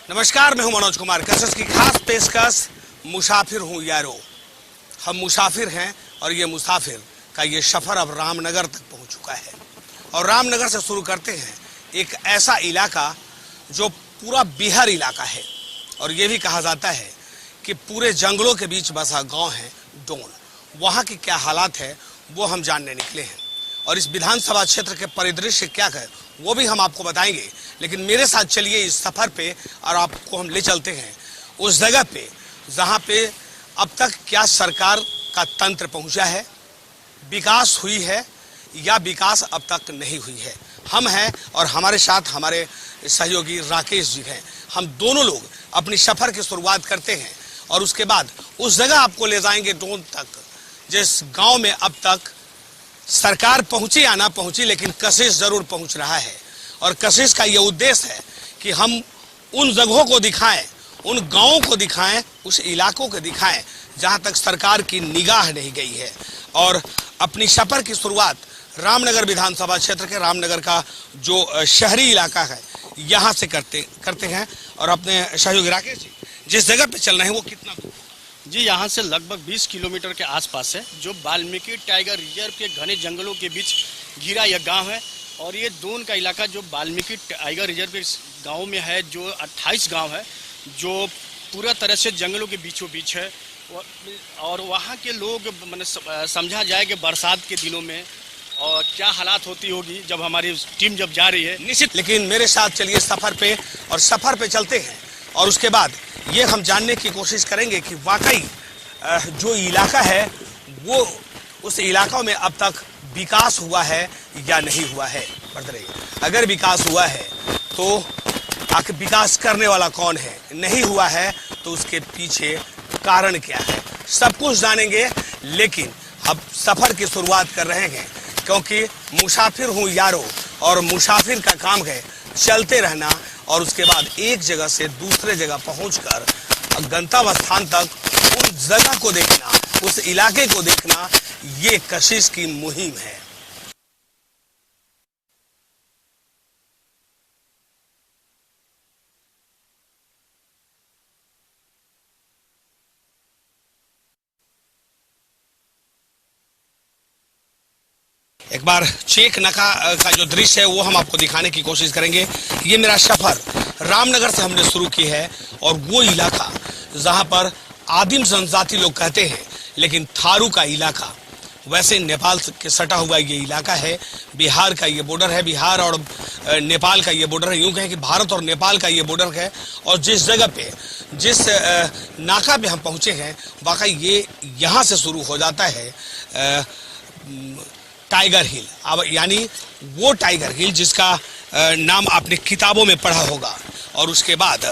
नमस्कार, मैं हूं मनोज कुमार। कसस की खास पेशकश, मुसाफिर हूं यारो। हम मुसाफिर हैं और ये मुसाफिर का ये सफर अब रामनगर तक पहुंच चुका है। और रामनगर से शुरू करते हैं एक ऐसा इलाका जो पूरा बिहार इलाका है और ये भी कहा जाता है कि पूरे जंगलों के बीच बसा गांव है डोन। वहां की क्या हालात है वो हम जानने निकले हैं और इस विधानसभा क्षेत्र के परिदृश्य क्या है वो भी हम आपको बताएंगे। लेकिन मेरे साथ चलिए इस सफर पे और आपको हम ले चलते हैं उस जगह पे जहां पे अब तक क्या सरकार का तंत्र पहुंचा है, विकास हुई है या विकास अब तक नहीं हुई है। हम हैं और हमारे साथ हमारे सहयोगी राकेश जी हैं। हम दोनों लोग अपनी सफर की शुरुआत करते हैं और उसके बाद उस जगह आपको ले जाएंगे डोन तक, जिस गांव में अब तक सरकार पहुंची या ना पहुंची लेकिन कशिश जरूर पहुंच रहा है। और कशिश का यह उद्देश्य है कि हम उन जगहों को दिखाएं, उन गांवों को दिखाएं, उस इलाकों को दिखाएं जहां तक सरकार की निगाह नहीं गई है। और अपनी सफर की शुरुआत रामनगर विधानसभा क्षेत्र के रामनगर का जो शहरी इलाका है यहां से करते हैं। और अपने सहयोगी राकेश जी, जिस जगह पे चल रहे हैं वो कितना दूर? जी, यहाँ से लगभग 20 किलोमीटर के आसपास है, जो वाल्मीकि टाइगर रिजर्व के घने जंगलों के बीच घिरा यह गांव है। और ये डोन का इलाका जो वाल्मीकि टाइगर रिजर्व के गांव में है, जो 28 गांव है, जो पूरा तरह से जंगलों के बीचों बीच है। और वहाँ के लोग मैंने समझा जाए कि बरसात के दिनों में और क्या हालात होती होगी जब हमारी टीम जब जा रही है निश्चित। लेकिन मेरे साथ चलिए सफर पे, और सफर पे चलते हैं और उसके बाद ये हम जानने की कोशिश करेंगे कि वाकई जो इलाका है वो उस इलाकों में अब तक विकास हुआ है या नहीं हुआ है। बढ़ते रहिए। अगर विकास हुआ है तो आखिर विकास करने वाला कौन है, नहीं हुआ है तो उसके पीछे कारण क्या है, सब कुछ जानेंगे। लेकिन अब सफर की शुरुआत कर रहे हैं क्योंकि मुसाफिर हूं यारो और मुसाफिर का काम है चलते रहना और उसके बाद एक जगह से दूसरे जगह पहुंचकर गंतव्य स्थान तक उन जगह को देखना, उस इलाके को देखना, ये कशिश की मुहिम है। एक बार चेक नाका का जो दृश्य है वो हम आपको दिखाने की कोशिश करेंगे। ये मेरा सफर रामनगर से हमने शुरू की है और वो इलाका जहां पर आदिम जनजाति लोग कहते हैं, लेकिन थारू का इलाका वैसे नेपाल के सटा हुआ ये इलाका है। बिहार का ये बॉर्डर है, बिहार और नेपाल का ये बॉर्डर है। यूं कहें कि भारत और नेपाल का ये बॉर्डर है। और जिस जगह पे, जिस नाका पे हम पहुंचे हैं, वाकई ये यहाँ से शुरू हो जाता है टाइगर हिल। अब यानी वो टाइगर हिल जिसका नाम आपने किताबों में पढ़ा होगा। और उसके बाद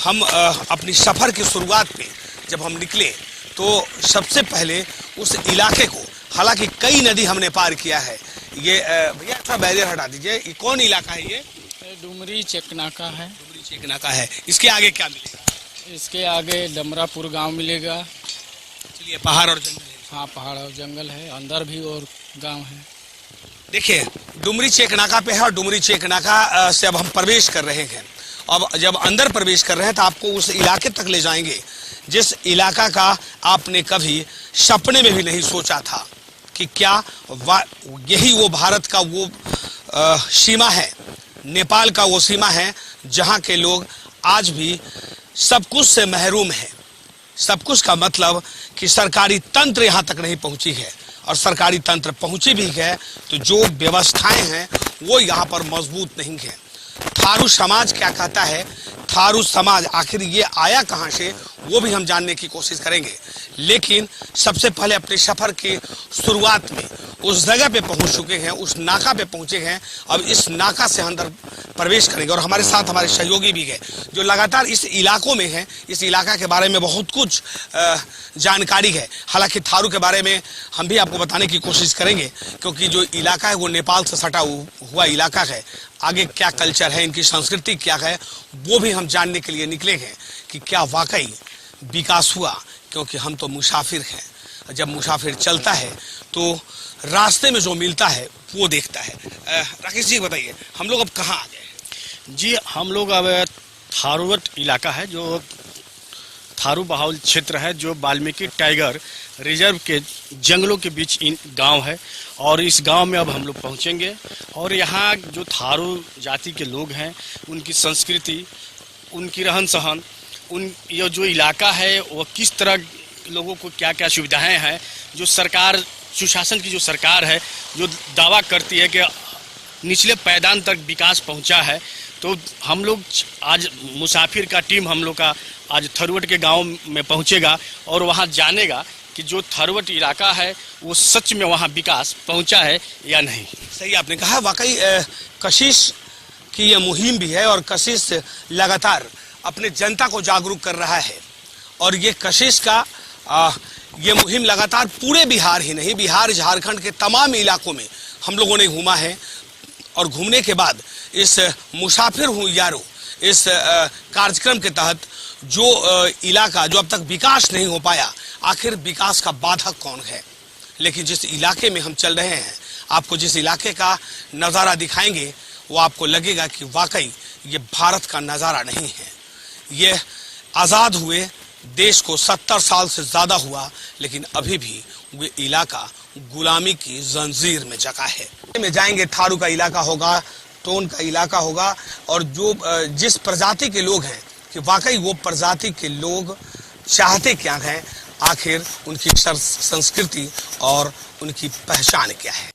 हम अपनी सफर की शुरुआत पे जब हम निकले तो सबसे पहले उस इलाके को, हालांकि कई नदी हमने पार किया है। ये भैया थोड़ा बैरियर हटा दीजिए। ये कौन इलाका है? ये डुमरी चेकनाका है। डुमरी चेकनाका है। इसके आगे क्या मिलेगा? इसके आगे डमरापुर गांव मिलेगा। चलिए, पहाड़ और जंगल है। हाँ, पहाड़ और जंगल है, अंदर भी और गांव है। देखिए, डुमरी चेकनाका पे है और डुमरी चेकनाका से अब हम प्रवेश कर रहे हैं। अब जब अंदर प्रवेश कर रहे हैं तो आपको उस इलाके तक ले जाएंगे जिस इलाका का आपने कभी सपने में भी नहीं सोचा था कि क्या यही वो भारत का वो सीमा है, नेपाल का वो सीमा है जहां के लोग आज भी सब कुछ से महरूम है। सब कुछ का मतलब कि सरकारी तंत्र यहां तक नहीं पहुंची है, और सरकारी तंत्र पहुंची भी है तो जो व्यवस्थाएं हैं वो यहाँ पर मजबूत नहीं है। थारू समाज क्या कहता है, थारू समाज आखिर ये आया कहाँ से, वो भी हम जानने की कोशिश करेंगे। लेकिन सबसे पहले अपने सफर की शुरुआत में उस जगह पे पहुंच चुके हैं, उस नाका पे पहुंचे हैं। अब इस नाका से अंदर प्रवेश करेंगे और हमारे साथ हमारे सहयोगी भी हैं जो लगातार इस इलाकों में हैं। इस इलाका के बारे में बहुत कुछ जानकारी है। हालांकि थारू के बारे में हम भी आपको बताने की कोशिश करेंगे क्योंकि जो इलाका है वो नेपाल से सटा हुआ इलाका है। आगे क्या कल्चर है, इनकी संस्कृति क्या है, वो भी हम जानने के लिए निकले हैं कि क्या वाकई विकास हुआ। क्योंकि हम तो मुसाफिर हैं। जब मुसाफिर चलता है तो रास्ते में जो मिलता है वो देखता है। राकेश जी बताइए, हम लोग अब कहाँ आ गए? जी, हम लोग अब थारूवट इलाका है, जो थारू बाहुल क्षेत्र है, जो वाल्मीकि टाइगर रिजर्व के जंगलों के बीच इन गांव है। और इस गांव में अब हम लोग पहुंचेंगे और यहाँ जो थारू जाति के लोग हैं, उनकी संस्कृति, उनकी रहन सहन, ये जो इलाका है वो किस तरह लोगों को क्या क्या सुविधाएं हैं, जो सरकार, सुशासन की जो सरकार है, जो दावा करती है कि निचले पायदान तक विकास पहुंचा है। तो हम लोग आज मुसाफिर का टीम हम लोग का आज थारूवट के गांव में पहुंचेगा और वहां जानेगा कि जो थारूवट इलाका है वो सच में वहां विकास पहुंचा है या नहीं। सही आपने कहा, वाकई कशिश की ये मुहिम भी है और कशिश लगातार अपने जनता को जागरूक कर रहा है। और ये कशिश का ये मुहिम लगातार पूरे बिहार ही नहीं, बिहार झारखंड के तमाम इलाकों में हम लोगों ने घूमा है। और घूमने के बाद इस मुसाफिर हूँ यारो इस कार्यक्रम के तहत जो इलाका जो अब तक विकास नहीं हो पाया, आखिर विकास का बाधक कौन है। लेकिन जिस इलाके में हम चल रहे हैं, आपको जिस इलाके का नज़ारा दिखाएंगे वो आपको लगेगा कि वाकई ये भारत का नज़ारा नहीं है। ये आज़ाद हुए देश को 70 साल से ज़्यादा हुआ, लेकिन अभी भी वो इलाका गुलामी की जंजीर में जका है। में जाएंगे, थारू का इलाका होगा, टोन का इलाका होगा, और जो जिस प्रजाति के लोग हैं कि वाकई वो प्रजाति के लोग चाहते क्या हैं, आखिर उनकी संस्कृति और उनकी पहचान क्या है।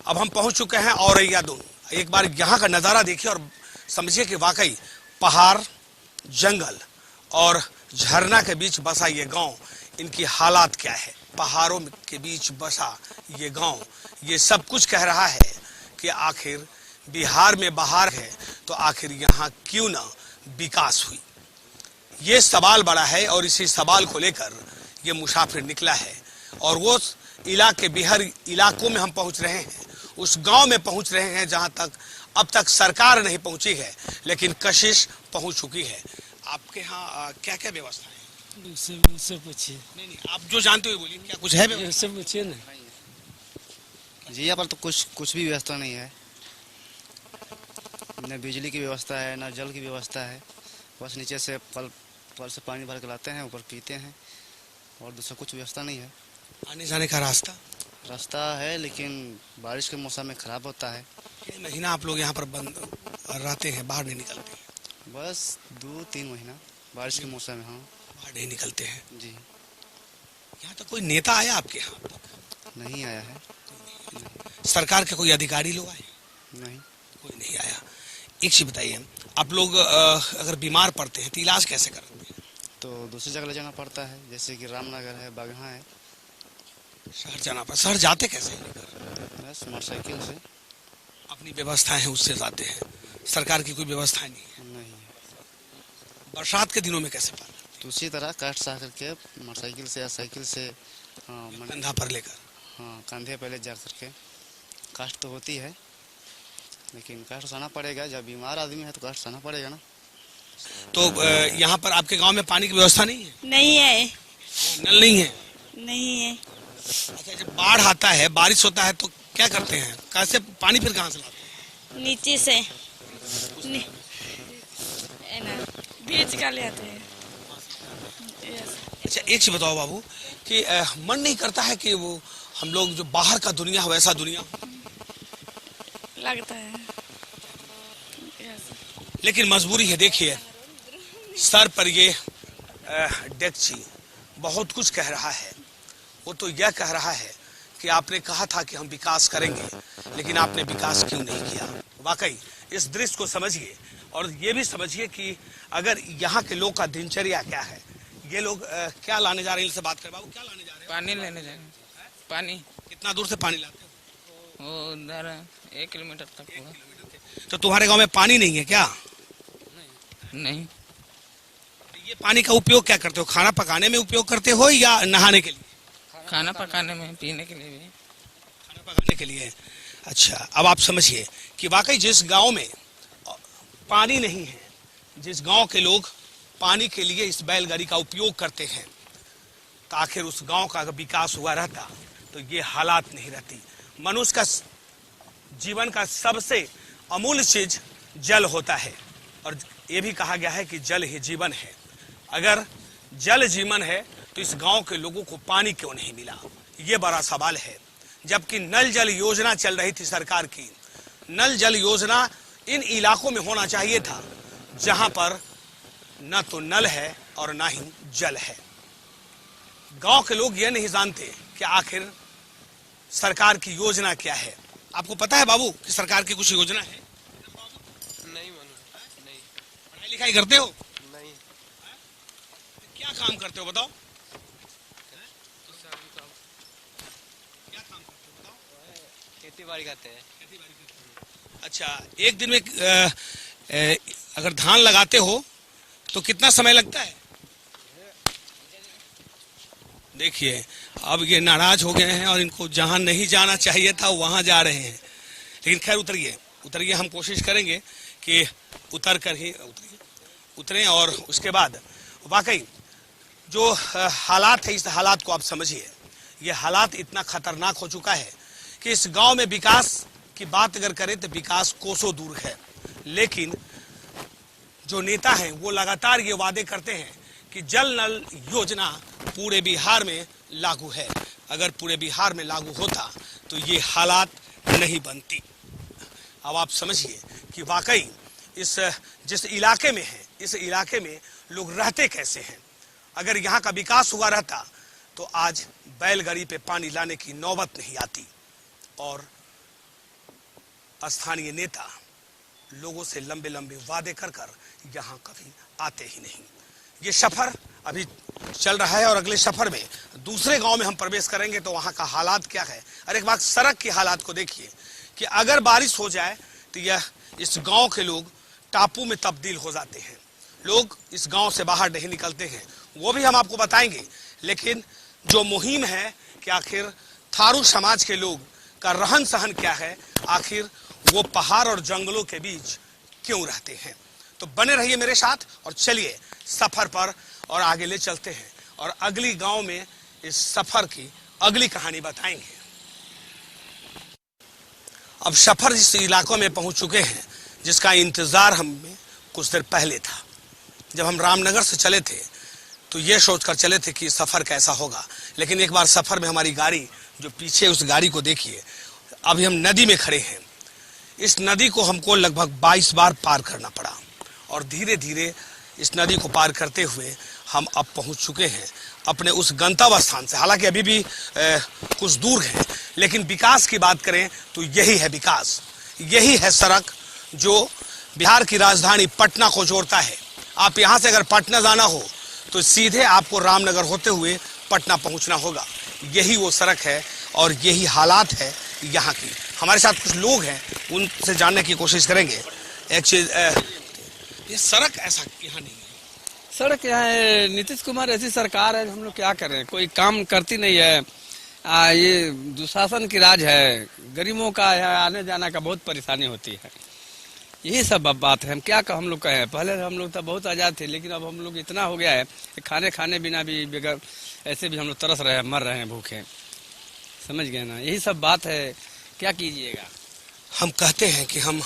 अब हम पहुंच चुके हैं औरैया दोनों। एक बार यहाँ का नज़ारा देखिए और समझिए कि वाकई पहाड़, जंगल और झरना के बीच बसा ये गांव, इनकी हालात क्या है। पहाड़ों के बीच बसा ये गांव, ये सब कुछ कह रहा है कि आखिर बिहार में बहार है तो आखिर यहाँ क्यों ना विकास हुई। ये सवाल बड़ा है और इसी सवाल को लेकर ये मुसाफिर निकला है। और वो इलाके, बिहार इलाकों में हम पहुंच रहे हैं, उस गांव में पहुंच रहे हैं जहां तक अब तक सरकार नहीं पहुंची है, लेकिन कशिश पहुंच चुकी है। आपके यहाँ क्या क्या व्यवस्था है? उससे पूछिए। नहीं, आप जो जानते हो बोलिए, क्या कुछ है? उससे पूछिए ना जी। यहाँ पर तो कुछ भी व्यवस्था नहीं है, न बिजली की व्यवस्था है, न जल की व्यवस्था है। बस नीचे से कल से पानी भर के लाते हैं, ऊपर पीते हैं, और दूसरा कुछ व्यवस्था नहीं है। आने जाने का रास्ता है, लेकिन बारिश के मौसम में खराब होता है। ये महीना आप लोग यहाँ पर बंद रहते हैं, बाहर नहीं निकलते हैं? बस 2-3 महीना बारिश के मौसम में। हाँ, बाहर नहीं निकलते हैं जी। यहाँ तक कोई नेता आया आपके यहाँ? नहीं आया है। सरकार के कोई अधिकारी लोग आए? नहीं, कोई नहीं आया। एक चीज बताइए, आप लोग अगर बीमार पड़ते हैं तो इलाज कैसे करते हैं? तो दूसरी जगह ले जाना पड़ता है, जैसे कि रामनगर है, बगहा है। शहर जाना पड़ता? शहर जाते कैसे हैं? बस मोटरसाइकिल से। अपनी व्यवस्थाएं हैं उससे जाते हैं, सरकार की कोई व्यवस्था नहीं है। नहीं है। बरसात के दिनों में कैसे पार? तो उसी तरह काट सा करके मोटरसाइकिल से या साइकिल से। हाँ, कंधा पर लेकर? हाँ, कंधे पहले जा करके। कास्ट तो होती है, लेकिन कास्ट सहना पड़ेगा। जब बीमार आदमी है तो कास्ट सहना पड़ेगा ना। तो यहाँ पर आपके गांव में पानी की व्यवस्था नहीं है? नहीं है। नल नहीं है? नहीं है। अच्छा, जब बाढ़ आता है, बारिश होता है तो क्या करते हैं? कैसे पानी फिर कहाँ से लाते हैं? नीचे से बीच का ले आते हैं। अच्छा, एक चीज बताओ बाबू कि मन नहीं करता है कि वो हम लोग जो बाहर का दुनिया हो वैसा दुनिया? लगता है, लेकिन मजबूरी है। देखिए सर पर ये डेक्ची बहुत कुछ कह रहा है। वो तो यह कह रहा है कि आपने कहा था कि हम विकास करेंगे, लेकिन आपने विकास क्यों नहीं किया। वाकई इस दृश्य को समझिए और ये भी समझिए कि अगर यहाँ के लोग का दिनचर्या क्या है। ये लोग क्या लाने जा रहे हैं? इनसे बात करें। बाबू, क्या लाने जा रहे हैं? पानी लेने जाएंगे। पानी कितना दूर से पानी लाते हो? वो उधर 1 किलोमीटर तक होगा। तो तुम्हारे गांव में पानी नहीं है क्या? नहीं। ये पानी का उपयोग क्या करते हो? खाना पकाने में उपयोग करते हो या नहाने के लिए? खाना पकाने में, पीने के लिए भी। खाना पकाने के लिए। अच्छा, अब आप समझिए कि वाकई जिस गांव में पानी नहीं है, जिस गांव के लोग पानी के लिए इस बैलगाड़ी का उपयोग करते हैं, तो आखिर उस गांव का अगर विकास हुआ रहता तो ये हालात नहीं रहती। मनुष्य का जीवन का सबसे अमूल्य चीज जल होता है और ये भी कहा गया है कि जल ही जीवन है। अगर जल जीवन है तो इस गांव के लोगों को पानी क्यों नहीं मिला, ये बड़ा सवाल है। जबकि नल जल योजना चल रही थी सरकार की, नल जल योजना इन इलाकों में होना चाहिए था जहां पर न तो नल है और ना ही जल है। गांव के लोग यह नहीं जानते कि आखिर सरकार की योजना क्या है। आपको पता है बाबू कि सरकार की कुछ योजना है? नहीं मालूम। नहीं। पढ़ाई लिखाई करते हो? नहीं। क्या काम करते हो बताओ? क्या काम करते हो बताओ? खेती बाड़ी करते हैं। अच्छा, एक दिन में अगर धान लगाते हो तो कितना समय लगता है? देखिए, अब ये नाराज हो गए हैं और इनको जहां नहीं जाना चाहिए था वहां जा रहे हैं। लेकिन खैर उतरिए, हम कोशिश करेंगे कि उतर कर ही उतरें और उसके बाद वाकई जो हालात है इस हालात को आप समझिए। ये हालात इतना खतरनाक हो चुका है कि इस गांव में विकास की बात अगर करें तो विकास कोसों दूर है। लेकिन जो नेता हैं वो लगातार ये वादे करते हैं कि जल नल योजना पूरे बिहार में लागू है। अगर पूरे बिहार में लागू होता तो ये हालात नहीं बनती। अब आप समझिए कि वाकई जिस इलाके में है, इस इलाके में लोग रहते कैसे हैं। अगर यहाँ का विकास हुआ रहता तो आज बैलगाड़ी पे पानी लाने की नौबत नहीं आती और स्थानीय नेता लोगों से लंबे लंबे वादे कर यहाँ कभी आते ही नहीं। ये सफर अभी चल रहा है और अगले सफर में दूसरे गांव में हम प्रवेश करेंगे तो वहां का हालात क्या है। और एक बात सड़क की हालात को देखिए कि अगर बारिश हो जाए तो यह इस गांव के लोग टापू में तब्दील हो जाते हैं। लोग इस गांव से बाहर नहीं निकलते हैं, वो भी हम आपको बताएंगे। लेकिन जो मुहिम है कि आखिर थारू समाज के लोग का रहन सहन क्या है, आखिर वो पहाड़ और जंगलों के बीच क्यों रहते हैं। तो बने रहिए मेरे साथ और चलिए सफर पर और आगे ले चलते हैं और अगली गांव में इस सफर की अगली कहानी बताएंगे। अब सफर इस इलाकों में पहुंच चुके हैं जिसका इंतजार हमें कुछ देर पहले था। जब हम रामनगर से चले थे तो ये सोचकर चले थे कि सफर कैसा होगा, लेकिन एक बार सफर में हमारी गाड़ी जो पीछे, उस गाड़ी को देखिए। अभी हम नदी में खड़े हैं। इस नदी को हमको लगभग 22 बार पार करना पड़ा और धीरे धीरे इस नदी को पार करते हुए हम अब पहुंच चुके हैं अपने उस गंतव्य स्थान से। हालांकि अभी भी कुछ दूर है, लेकिन विकास की बात करें तो यही है विकास, यही है सड़क जो बिहार की राजधानी पटना को जोड़ता है। आप यहां से अगर पटना जाना हो तो सीधे आपको रामनगर होते हुए पटना पहुंचना होगा। यही वो सड़क है और यही हालात है यहाँ की। हमारे साथ कुछ लोग हैं, उनसे जानने की कोशिश करेंगे। एक चीज, ये सड़क ऐसा यहाँ नहीं है। सड़क यहाँ है, नीतीश कुमार ऐसी सरकार है, हम लोग क्या करें, कोई काम करती नहीं है। ये दुशासन की राज है, गरीबों का यहाँ आने जाने का बहुत परेशानी होती है। यही सब बात है। हम क्या हम लोग कहें, पहले हम लोग तो बहुत आज़ाद थे, लेकिन अब हम लोग इतना हो गया है कि खाने बिना भी बगैर ऐसे भी हम लोग तरस रहे हैं, मर रहे हैं भूखे। समझ गए ना, यही सब बात है, क्या कीजिएगा। हम कहते हैं कि हम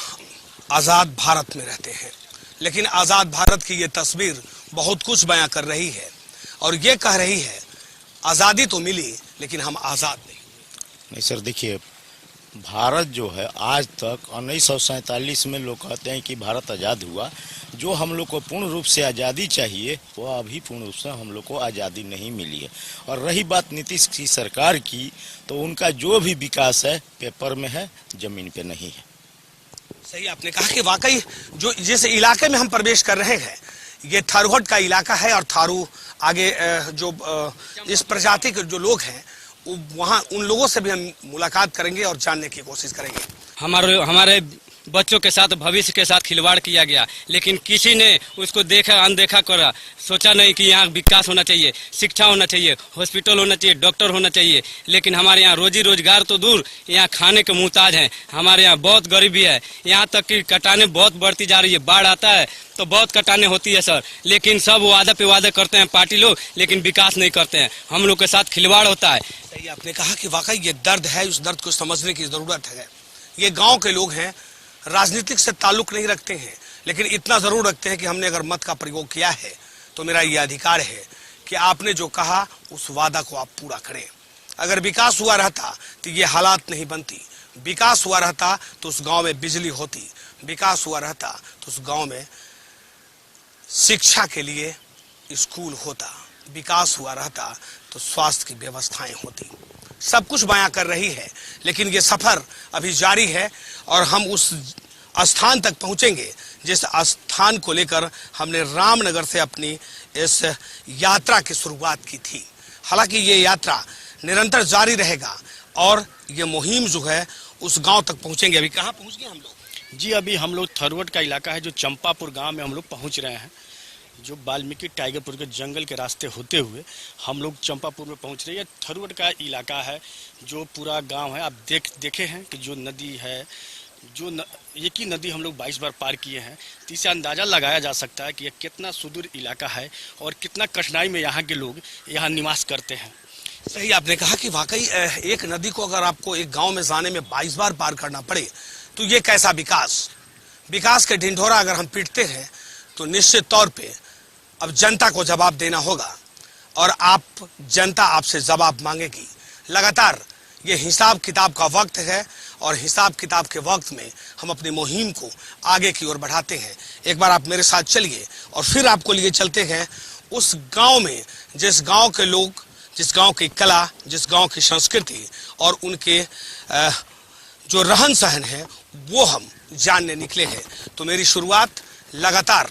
आज़ाद भारत में रहते हैं, लेकिन आज़ाद भारत की ये तस्वीर बहुत कुछ बयां कर रही है और ये कह रही है आज़ादी तो मिली लेकिन हम आज़ाद नहीं सर, देखिए भारत जो है आज तक 1947 में लोग कहते हैं कि भारत आज़ाद हुआ। जो हम लोग को पूर्ण रूप से आज़ादी चाहिए वो अभी पूर्ण रूप से हम लोग को आज़ादी नहीं मिली है। और रही बात नीतीश की सरकार की, तो उनका जो भी विकास है पेपर में है, जमीन पे नहीं है। सही आपने कहा कि वाकई जो जिस इलाके में हम प्रवेश कर रहे हैं ये थारूहट का इलाका है और थारू आगे जो इस प्रजाति के जो लोग हैं वहाँ उन लोगों से भी हम मुलाकात करेंगे और जानने की कोशिश करेंगे। हमारे बच्चों के साथ, भविष्य के साथ खिलवाड़ किया गया, लेकिन किसी ने उसको देखा, अनदेखा करा, सोचा नहीं कि यहाँ विकास होना चाहिए, शिक्षा होना चाहिए, हॉस्पिटल होना चाहिए, डॉक्टर होना चाहिए। लेकिन हमारे यहाँ रोजी रोजगार तो दूर, यहाँ खाने के मुहताज हैं, हमारे यहाँ बहुत गरीबी है, यहाँ तक कि कटाने बहुत बढ़ती जा रही है। बाढ़ आता है तो बहुत कटाने होती है सर, लेकिन सब वादा पे वादा करते हैं पार्टी लोग, लेकिन विकास नहीं करते हैं, हम लोग के साथ खिलवाड़ होता है। सही आपने कहा कि वाकई ये दर्द है, उस दर्द को समझने की जरूरत है। ये गांव के लोग हैं, राजनीतिक से ताल्लुक नहीं रखते हैं, लेकिन इतना जरूर रखते हैं कि हमने अगर मत का प्रयोग किया है तो मेरा ये अधिकार है कि आपने जो कहा उस वादा को आप पूरा करें। अगर विकास हुआ रहता तो ये हालात नहीं बनती, विकास हुआ रहता तो उस गांव में बिजली होती, विकास हुआ रहता तो उस गांव में शिक्षा के लिए स्कूल होता, विकास हुआ रहता तो स्वास्थ्य की व्यवस्थाएं होती। सब कुछ बयां कर रही है, लेकिन ये सफर अभी जारी है और हम उस स्थान तक पहुंचेंगे जिस स्थान को लेकर हमने रामनगर से अपनी इस यात्रा की शुरुआत की थी। हालांकि ये यात्रा निरंतर जारी रहेगा और ये मुहिम जो है उस गांव तक पहुंचेंगे। अभी कहाँ पहुंच गए हम लोग? जी, अभी हम लोग थरवट का इलाका है जो चंपापुर गांव में हम लोग पहुंच रहे हैं। जो वाल्मीकि टाइगरपुर के जंगल के रास्ते होते हुए हम लोग चंपापुर में पहुंच रहे हैं। थरवट का इलाका है, जो पूरा गांव है। आप देखे हैं कि जो नदी है, एक ही नदी हम लोग 22 बार पार किए हैं, तो इससे अंदाज़ा लगाया जा सकता है कि यह कितना सुदूर इलाका है और कितना कठिनाई में यहाँ के लोग यहाँ निवास करते हैं। सही आपने कहा कि वाकई एक नदी को अगर आपको एक गांव में जाने में 22 बार पार करना पड़े तो ये कैसा विकास के ढिंढोरा अगर हम पीटते हैं तो निश्चित तौर पे अब जनता को जवाब देना होगा और जनता आपसे जवाब मांगेगी। लगातार ये हिसाब किताब का वक्त है और हिसाब किताब के वक्त में हम अपनी मुहिम को आगे की ओर बढ़ाते हैं। एक बार आप मेरे साथ चलिए और फिर आपको लिए चलते हैं उस गांव में जिस गांव के लोग, जिस गांव की कला, जिस गांव की संस्कृति और उनके जो रहन सहन है वो हम जानने निकले हैं। तो मेरी शुरुआत लगातार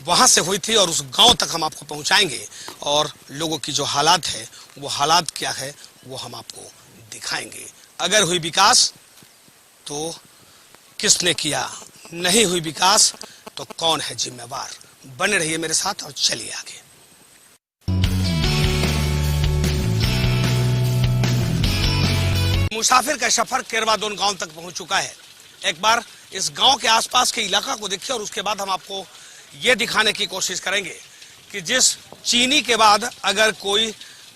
वहां से हुई थी और उस गांव तक हम आपको पहुंचाएंगे और लोगों की जो हालात है वो हालात क्या है वो हम आपको दिखाएंगे। अगर हुई विकास तो किसने किया, नहीं हुई विकास तो कौन है जिम्मेवार। बने रहिए मेरे साथ और चलिए आगे। मुसाफिर का सफर केरवादोन गांव तक पहुंच चुका है। एक बार इस गांव के आसपास के इलाका को देखिए और उसके बाद हम आपको ये दिखाने की कोशिश करेंगे कि जिस चीनी के बाद अगर कोई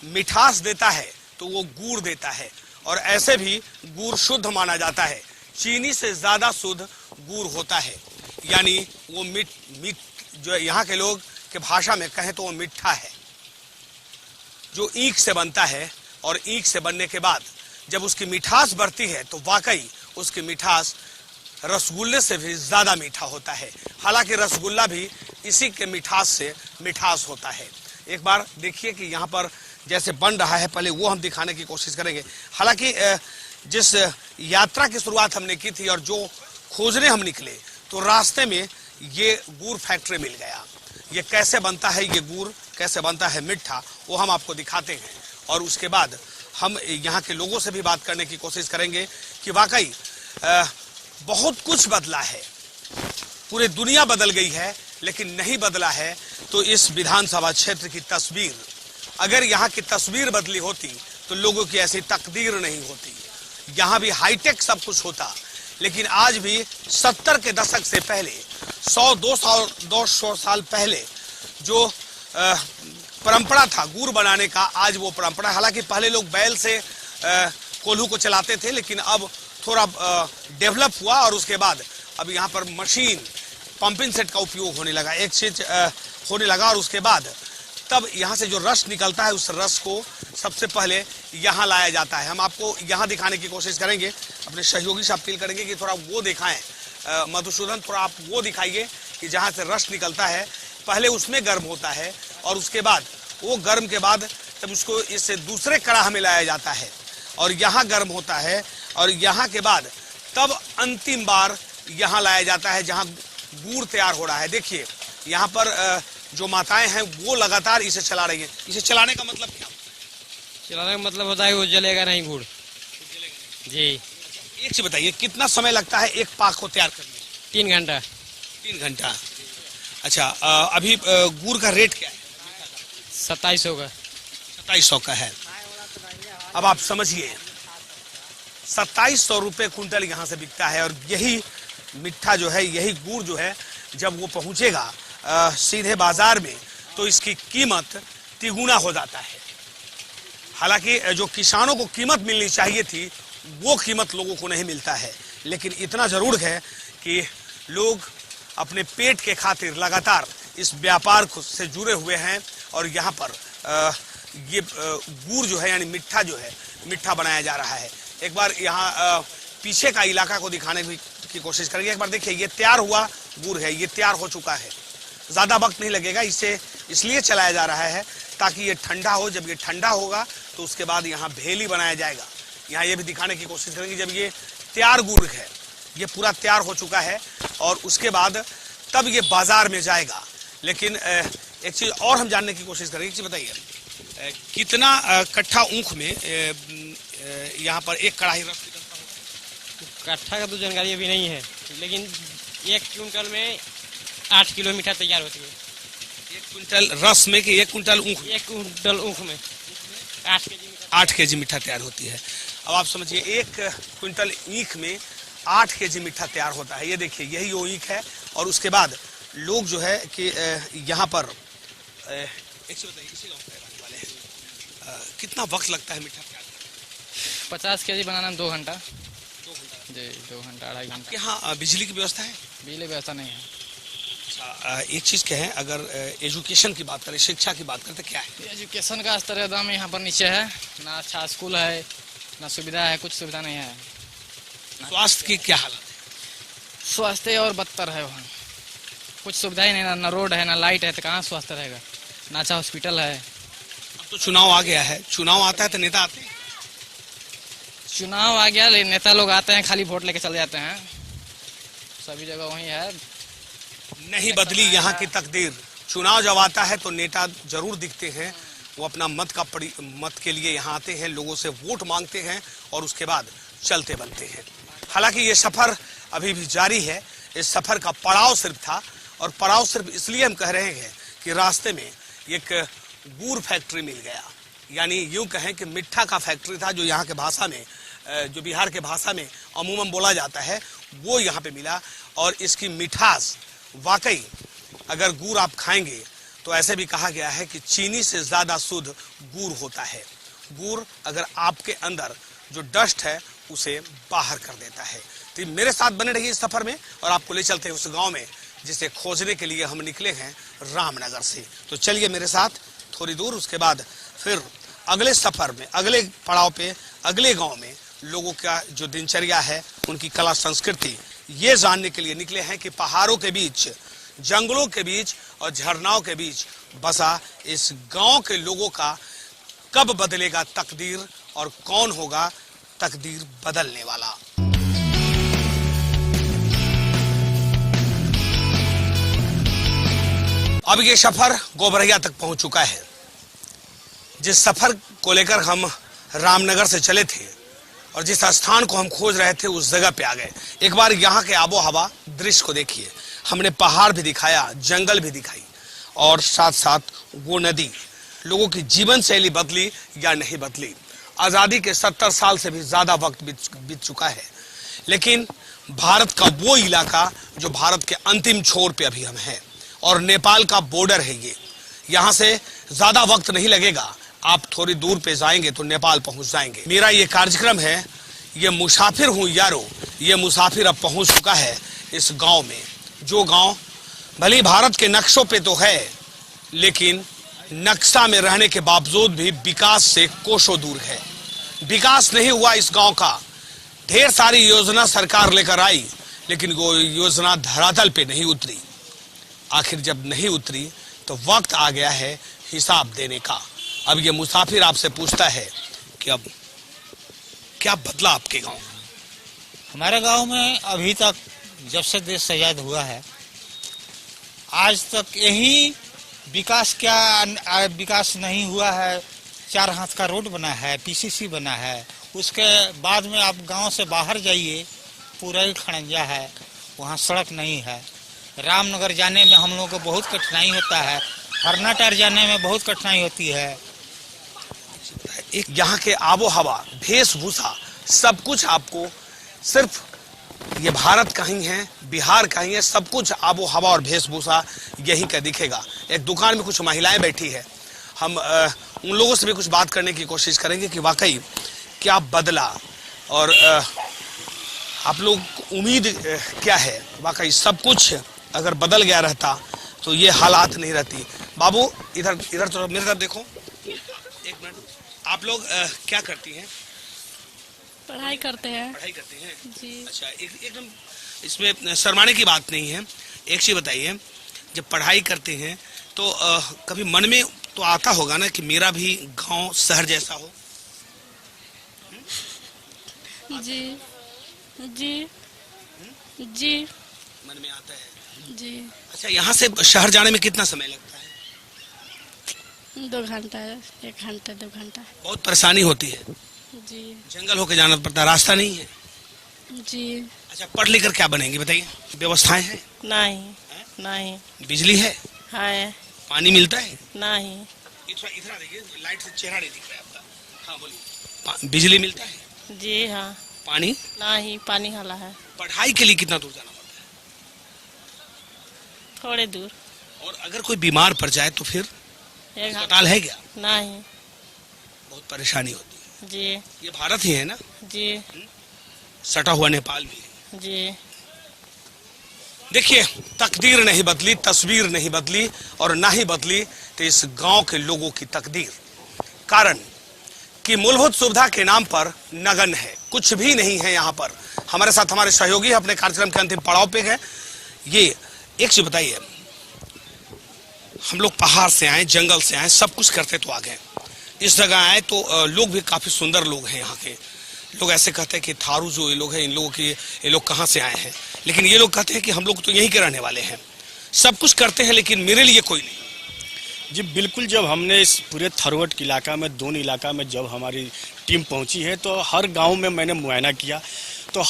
मिठास देता है तो वो गुड़ देता है और ऐसे भी गुड़ शुद्ध माना जाता है। चीनी से ज्यादा शुद्ध गुड़ होता है, यानी वो मीठ जो यहाँ के लोग के भाषा में कहें तो वो मिठा है, जो ईख से बनता है। और ईख से बनने के बाद जब उसकी मिठास बढ़ती है तो वाकई उसकी मिठास रसगुल्ले से भी ज्यादा मीठा होता है। हालांकि रसगुल्ला भी इसी के मिठास से मिठास होता है। एक बार देखिए कि यहाँ पर जैसे बन रहा है, पहले वो हम दिखाने की कोशिश करेंगे। हालांकि जिस यात्रा की शुरुआत हमने की थी और जो खोजने हम निकले तो रास्ते में ये गुड़ फैक्ट्री मिल गया। ये कैसे बनता है, ये गुड़ कैसे बनता है मीठा, वो हम आपको दिखाते हैं और उसके बाद हम यहाँ के लोगों से भी बात करने की कोशिश करेंगे कि वाकई बहुत कुछ बदला है, पूरी दुनिया बदल गई है, लेकिन नहीं बदला है तो इस विधानसभा क्षेत्र की तस्वीर। अगर यहाँ की तस्वीर बदली होती तो लोगों की ऐसी तकदीर नहीं होती। यहाँ भी हाईटेक सब कुछ होता, लेकिन आज भी 70 के दशक से पहले 100-200 साल पहले जो परंपरा था गुड़ बनाने का, आज वो परंपरा, हालांकि पहले लोग बैल से कोल्हू को चलाते थे, लेकिन अब थोड़ा डेवलप हुआ और उसके बाद अब यहाँ पर मशीन पंपिंग सेट का उपयोग होने लगा, एक चीज होने लगा और उसके बाद तब यहाँ से जो रस निकलता है उस रस को सबसे पहले यहाँ लाया जाता है। हम आपको यहाँ दिखाने की कोशिश करेंगे, अपने सहयोगी से अपील करेंगे कि थोड़ा वो दिखाएं। मधुसूदन, थोड़ा आप वो दिखाइए कि जहाँ से रस निकलता है पहले उसमें गर्म होता है और उसके बाद वो गर्म के बाद तब उसको इस दूसरे कड़ाह में लाया जाता है और यहाँ गर्म होता है और यहाँ के बाद तब अंतिम बार यहाँ लाया जाता है जहाँ गुड़ तैयार हो रहा है। देखिए यहाँ पर जो माताएं हैं वो लगातार इसे चला रही हैं। इसे चलाने का मतलब क्या? चलाने का मतलब होता है वो जलेगा नहीं गुड़ जी। एक चीज बताइए, कितना समय लगता है एक पाक को तैयार करने में? 3 घंटा। 3 घंटा। अच्छा, अभी गुड़ का रेट क्या है? 2700 का। 2700 का है। अब आप समझिए 2700 रुपये कुंटल यहाँ से बिकता है, और यही मिठा जो है, यही गुड़ जो है, जब वो पहुंचेगा सीधे बाजार में तो इसकी कीमत तिगुना हो जाता है। हालांकि जो किसानों को कीमत मिलनी चाहिए थी वो कीमत लोगों को नहीं मिलता है, लेकिन इतना जरूर है कि लोग अपने पेट के खातिर लगातार इस व्यापार से जुड़े हुए हैं, और यहाँ पर ये गुड़ जो है यानी मिठा जो है, मिठा बनाया जा रहा है। एक बार यहाँ पीछे का इलाका को दिखाने की कोशिश करेंगे। एक बार देखिए, ये तैयार हुआ गुड़ है, ये तैयार हो चुका है, ज्यादा वक्त नहीं लगेगा। इसे इसलिए चलाया जा रहा है ताकि ये ठंडा हो। जब ये ठंडा होगा तो उसके बाद यहाँ भेली बनाया जाएगा। यहाँ ये भी दिखाने की कोशिश करेंगे, जब ये तैयार गुड़ है, ये पूरा तैयार हो चुका है, और उसके बाद तब ये बाजार में जाएगा। लेकिन एक चीज और हम जानने की कोशिश करेंगे। एक चीज बताइए, कितना कट्ठा ऊख में यहाँ पर एक कढ़ाई रस निकलता होगा? कट्ठा का तो जानकारी अभी नहीं है, लेकिन 1 क्विंटल में 8 किलो मीठा तैयार होती है। 1 क्विंटल रस में कि 1 क्विंटल ऊख? 1 क्विंटल ऊख में 8 केजी मीठा तैयार होती है। अब आप समझिए 1 क्विंटल ईख में 8 केजी मीठा तैयार होता है। ये देखिए, यही वो ईख है। और उसके बाद लोग जो है कि यहाँ पर एक चीज बताइए, इसी गाँव के रहने वाले हैं, कितना वक्त लगता है मीठा तैयार करने? 50 केजी बनाना में 2 घंटा। 2 घंटा जी, 2 घंटा 2.5 घंटा। आपके यहाँ बिजली की व्यवस्था है? बिजली व्यवस्था नहीं है। अच्छा, एक चीज कहें, अगर एजुकेशन की बात करें, शिक्षा की बात करें, तो क्या है? एजुकेशन का स्तर एकदम यहाँ पर नीचे है, ना अच्छा स्कूल है, ना सुविधा है, कुछ सुविधा नहीं है। स्वास्थ्य की क्या हालत है? स्वास्थ्य और बदतर है वहाँ, कुछ सुविधा ही नहीं, ना रोड है, ना लाइट है, तो कहाँ स्वास्थ्य रहेगा। ना अच्छा हॉस्पिटल है। अब तो चुनाव आ गया है, चुनाव आता है तो नेता आते हैं? चुनाव आ गया, लेकिन नेता लोग आते हैं, खाली वोट लेके चले जाते हैं। सभी जगह वही है। नहीं बदली यहाँ की तकदीर। चुनाव जब आता है तो नेता जरूर दिखते हैं, वो अपना मत के लिए यहाँ आते हैं, लोगों से वोट मांगते हैं, और उसके बाद चलते बनते हैं। हालांकि ये सफर अभी भी जारी है। इस सफर का पड़ाव सिर्फ था, और पड़ाव सिर्फ इसलिए हम कह रहे हैं कि रास्ते में एक गुड़ फैक्ट्री मिल गया, यानी यूं कहें कि मिठा का फैक्ट्री था, जो यहाँ के भाषा में, जो बिहार के भाषा में अमूमन बोला जाता है, वो यहाँ पे मिला। और इसकी मिठास वाकई, अगर गुड़ आप खाएंगे तो ऐसे भी कहा गया है कि चीनी से ज्यादा शुद्ध गुड़ होता है। गुड़ अगर आपके अंदर जो डस्ट है उसे बाहर कर देता है। तो मेरे साथ बने रहिए इस सफर में, और आपको ले चलते हैं उस गांव में जिसे खोजने के लिए हम निकले हैं रामनगर से। तो चलिए मेरे साथ थोड़ी दूर, उसके बाद फिर अगले सफर में, अगले पड़ाव पे, अगले गांव में लोगों का जो दिनचर्या है, उनकी कला संस्कृति, ये जानने के लिए निकले हैं कि पहाड़ों के बीच, जंगलों के बीच और झरनाओं के बीच बसा इस गांव के लोगों का कब बदलेगा तकदीर, और कौन होगा तकदीर बदलने वाला। अब ये सफर गोबरैया तक पहुंच चुका है। जिस सफर को लेकर हम रामनगर से चले थे और जिस स्थान को हम खोज रहे थे, उस जगह पे आ गए। एक बार यहाँ के आबो हवा दृश्य को देखिए। हमने पहाड़ भी दिखाया, जंगल भी दिखाई, और साथ साथ वो नदी। लोगों की जीवन शैली बदली या नहीं बदली, आजादी के 70 साल से भी ज्यादा वक्त बीत चुका है, लेकिन भारत का वो इलाका जो भारत के अंतिम छोर पे अभी हम हैं, और नेपाल का बॉर्डर है ये। यहाँ से ज्यादा वक्त नहीं लगेगा, आप थोड़ी दूर पे जाएंगे तो नेपाल पहुंच जाएंगे। मेरा ये कार्यक्रम है, ये मुसाफिर हूं यारो, ये मुसाफिर अब पहुंच चुका है इस गांव में, जो गांव भले भारत के नक्शों पे तो है, लेकिन नक्शा में रहने के बावजूद भी विकास से कोसों दूर है। विकास नहीं हुआ इस गांव का। ढेर सारी योजना सरकार लेकर आई, लेकिन वो योजना धरातल पे नहीं उतरी। आखिर जब नहीं उतरी तो वक्त आ गया है हिसाब देने का। अब ये मुसाफिर आपसे पूछता है कि अब क्या बदला आपके गांव? हमारे गांव में अभी तक जब से देश आजाद हुआ है, आज तक यही विकास नहीं हुआ है। 4 हाथ का रोड बना है, पीसीसी बना है। उसके बाद में आप गांव से बाहर जाइए, पूरा ही खड़ंजा है। वहाँ सड़क नहीं है। रामनगर जाने में हम लोगों को बहुत कठिनाई होता है, हरनाटार जाने में बहुत कठिनाई होती है। एक यहाँ के आबो हवा, वेशभूषा, सब कुछ आपको सिर्फ ये भारत का ही है, बिहार का ही है, सब कुछ आबो हवा और वेशभूषा यही का दिखेगा। एक दुकान में कुछ महिलाएं बैठी है, हम उन लोगों से भी कुछ बात करने की कोशिश करेंगे कि वाकई क्या बदला और आप लोग उम्मीद क्या है। वाकई सब कुछ अगर बदल गया रहता तो ये हालात नहीं रहती। बाबू इधर इधर तो मेरे तरफ देखो, एक मिनट, आप लोग क्या करती हैं? पढ़ाई करते हैं। पढ़ाई करते हैं जी। अच्छा, एकदम इसमें शर्माने की बात नहीं है। एक चीज बताइए, जब पढ़ाई करते हैं तो कभी मन में तो आता होगा ना कि मेरा भी गांव शहर जैसा हो? जी जी जी मन में आता है जी। अच्छा, यहाँ से शहर जाने में कितना समय लगता है? 2 घंटा, 1 घंटा, 2 घंटा। बहुत परेशानी होती है? जी जंगल होके जाना पड़ता है, रास्ता नहीं है? जी। अच्छा, पढ़ लिख कर क्या बनेंगे बताइए? व्यवस्थाएं हैं? नहीं। बिजली है? है पानी मिलता है? नहीं। इधर देखिए, लाइट से चेहरा नहीं दिख रहा है आपका। हाँ बोलिए। बिजली मिलता है? जी हाँ। पानी? नहीं, पानी हाला है। पढ़ाई के लिए कितना दूर जाना पड़ता है? थोड़े दूर। और अगर कोई बीमार पड़ जाए तो फिर अस्पताल है क्या? नहीं। बहुत परेशानी होती है। जी। ये भारत ही है ना? जी सटा हुआ नेपाल भी है। जी। देखिए, तकदीर नहीं बदली, तस्वीर नहीं बदली और ना ही बदली तो इस गांव के लोगों की तकदीर। कारण कि मूलभूत सुविधा के नाम पर नगन है, कुछ भी नहीं है यहाँ पर। हमारे साथ हमारे सहयोगी अपने कार्यक्रम के अंतिम पड़ाव पे हैं। ये एक चीज बताइए, हम लोग पहाड़ से आए, जंगल से आए, सब कुछ करते तो आ गए, इस जगह आए तो लोग भी काफी सुंदर लोग हैं। यहाँ के लोग ऐसे कहते हैं कि थारू जो ये लोग हैं, इन लोगों की, ये लोग कहाँ से आए हैं, लेकिन ये लोग कहते हैं कि हम लोग तो यहीं के रहने वाले हैं, सब कुछ करते हैं, लेकिन मेरे लिए कोई नहीं। जी बिल्कुल, जब हमने इस पूरे थरवट इलाका में, दोन इलाका में जब हमारी टीम पहुंची है तो हर गांव में मैंने मुआयना किया तो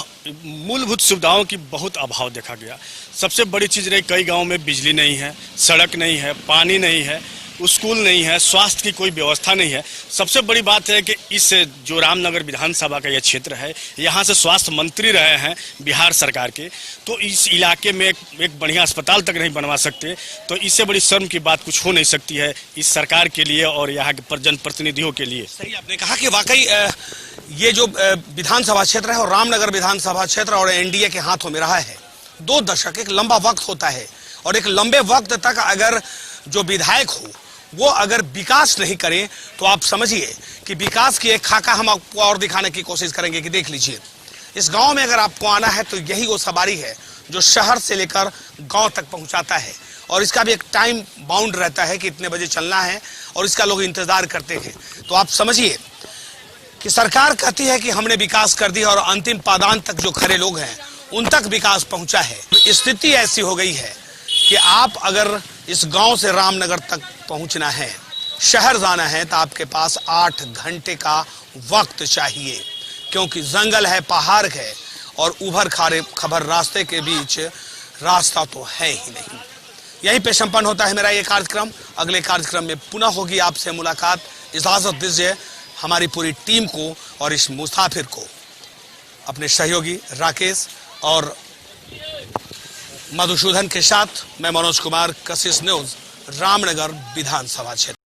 मूलभूत सुविधाओं की बहुत अभाव देखा गया। सबसे बड़ी चीज़ रही, कई गांव में बिजली नहीं है, सड़क नहीं है, पानी नहीं है, स्कूल नहीं है, स्वास्थ्य की कोई व्यवस्था नहीं है। सबसे बड़ी बात है कि इस जो रामनगर विधानसभा का यह क्षेत्र है, यहाँ से स्वास्थ्य मंत्री रहे हैं बिहार सरकार के, तो इस इलाके में एक बढ़िया अस्पताल तक नहीं बनवा सकते। तो इससे बड़ी शर्म की बात कुछ हो नहीं सकती है इस सरकार के लिए और यहाँ के जनप्रतिनिधियों के लिए। सही आपने कहा कि वाकई ये जो विधानसभा क्षेत्र है और रामनगर विधानसभा क्षेत्र और एनडीए के हाथों में रहा है 2 दशक, एक लंबा वक्त होता है और एक लंबे वक्त तक अगर जो विधायक हो वो अगर विकास नहीं करे तो आप समझिए कि विकास की एक खाका हम आपको और दिखाने की कोशिश करेंगे कि देख लीजिए, इस गांव में अगर आपको आना है तो यही वो सवारी है जो शहर से लेकर गांव तक पहुंचाता है और इसका भी एक टाइम बाउंड रहता है कि इतने बजे चलना है और इसका लोग इंतजार करते हैं। तो आप समझिए कि सरकार कहती है कि हमने विकास कर दिया और अंतिम पादान तक जो खड़े लोग हैं उन तक विकास पहुंचा है। स्थिति ऐसी हो गई है कि आप अगर इस गांव से रामनगर तक पहुंचना है, शहर जाना है, तो आपके पास 8 घंटे का वक्त चाहिए, क्योंकि जंगल है, पहाड़ है और उभर खारे खबर रास्ते के बीच रास्ता तो है ही नहीं। यहीं पे संपन्न होता है मेरा ये कार्यक्रम। अगले कार्यक्रम में पुनः होगी आपसे मुलाकात। इजाजत दीजिए हमारी पूरी टीम को और इस मुसाफिर को, अपने सहयोगी राकेश और मधुसूदन के साथ मैं मनोज कुमार, कशिश न्यूज, रामनगर विधानसभा क्षेत्र।